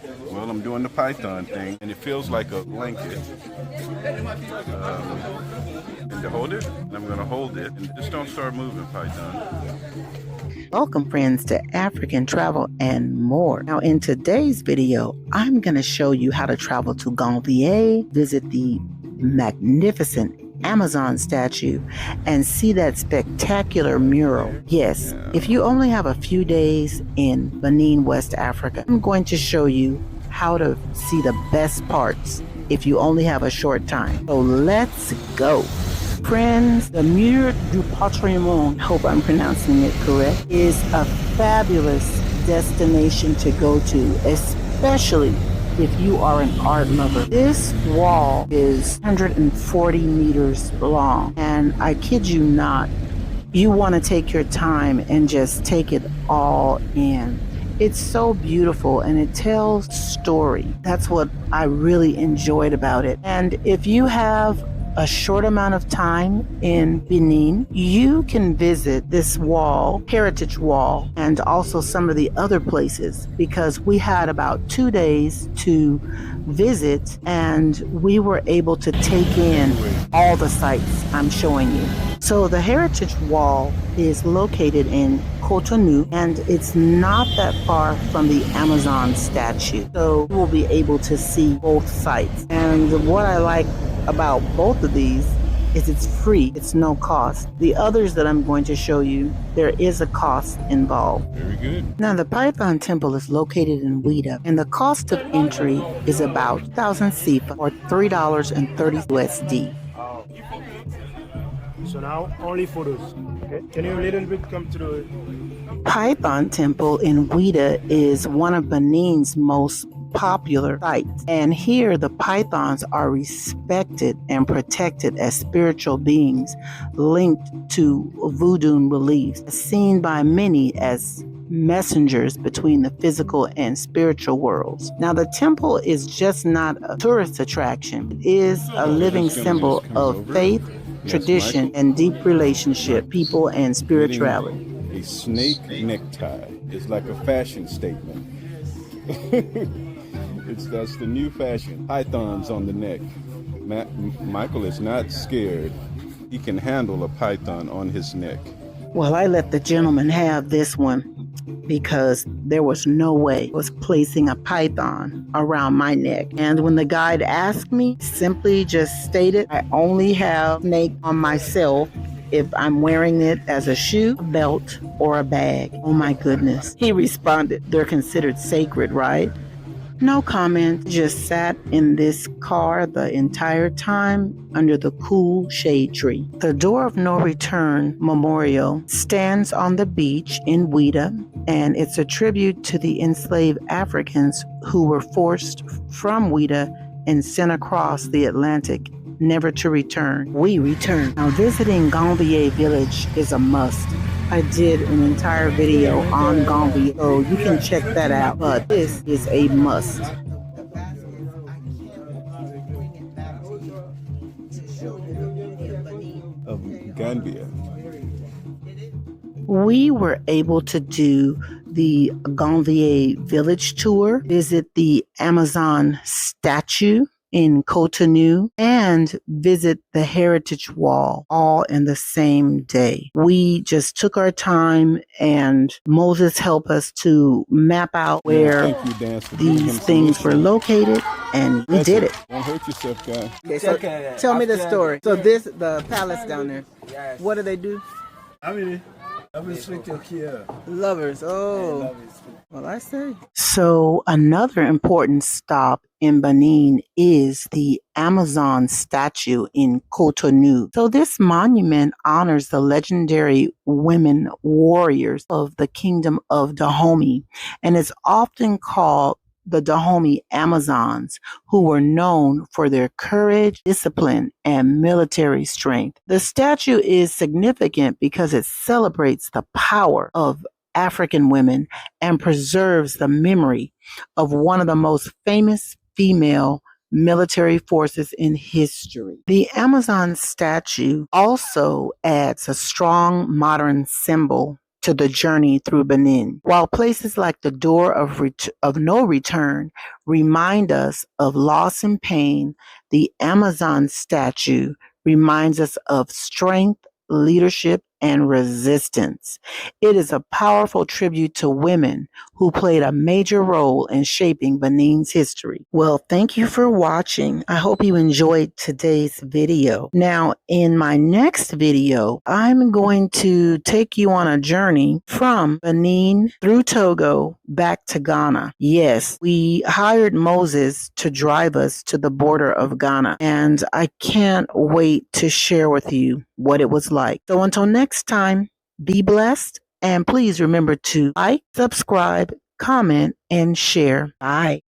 Well, I'm doing the python thing, and it feels like a blanket. And to hold it, and I'm going to hold it, and just don't start moving, python. Welcome, friends, to African Travel and More. Now, in today's video, I'm going to show you how to travel to Ouidah, visit the magnificent Amazon statue, and see that spectacular mural. Yes, if you only have a few days in Benin, West Africa, I'm going to show you how to see the best parts if you only have a short time. So let's go. Friends, the Mur du Patrimoine, hope I'm pronouncing it correct, is a fabulous destination to go to, especially if you are an art lover. This wall is 140 meters long, and I kid you not, you want to take your time and just take it all in. It's so beautiful and it tells story. That's what I really enjoyed about it. And if you have a short amount of time in Benin, you can visit this wall, Heritage Wall, and also some of the other places, because we had about 2 days to visit and we were able to take in all the sites I'm showing you. So the Heritage Wall is located in Cotonou, and it's not that far from the Amazon statue. So you will be able to see both sites. And what I like about both of these is it's free. It's no cost. The others that I'm going to show you, there is a cost involved. Very good. Now, the Python Temple is located in Ouidah, and the cost of entry is about 1,000 CFA, or $3.30 USD. So now only photos. Okay. Can you a little bit come to the Python Temple in Ouidah is one of Benin's most popular sites, and here the pythons are respected and protected as spiritual beings linked to Vodun beliefs, seen by many as messengers between the physical and spiritual worlds. Now, the temple is just not a tourist attraction. It is a living symbol of faith, tradition, and deep relationship, people, and spirituality. A snake necktie is like a fashion statement. That's the new fashion. Pythons on the neck. Michael is not scared. He can handle a python on his neck. Well, I let the gentleman have this one because there was no way I was placing a python around my neck. And when the guide asked me, simply just stated, I only have snake on myself if I'm wearing it as a shoe, a belt, or a bag. Oh my goodness. He responded, they're considered sacred, right? No comment, just sat in this car the entire time under the cool shade tree. The Door of No Return Memorial stands on the beach in Ouidah, and it's a tribute to the enslaved Africans who were forced from Ouidah and sent across the Atlantic, never to return. We return. Now, visiting Ouidah village is a must. I did an entire video on Ouidah, so you can check that out, but this is a must. Of Gambia. We were able to do the Ouidah village tour, visit the Amazon statue in Cotonou, and visit the Heritage Wall, all in the same day. We just took our time, and Moses helped us to map out where these things were located, and we did it. Don't hurt yourself, guy. Okay, so tell me the story. So this, the palace down there, what do they do? Lovers, oh. Well, I say. So another important stop in Benin is the Amazon statue in Cotonou. So this monument honors the legendary women warriors of the kingdom of Dahomey, and is often called the Dahomey Amazons, who were known for their courage, discipline, and military strength. The statue is significant because it celebrates the power of African women and preserves the memory of one of the most famous female military forces in history. The Amazon statue also adds a strong modern symbol to the journey through Benin. While places like the door of no return remind us of loss and pain, the Amazon statue reminds us of strength, leadership, and resistance. It is a powerful tribute to women who played a major role in shaping Benin's history. Well, thank you for watching. I hope you enjoyed today's video. Now, in my next video, I'm going to take you on a journey from Benin through Togo back to Ghana. Yes, we hired Moses to drive us to the border of Ghana, and I can't wait to share with you what it was like. So until next time, be blessed, and please remember to like, subscribe, comment, and share. Bye.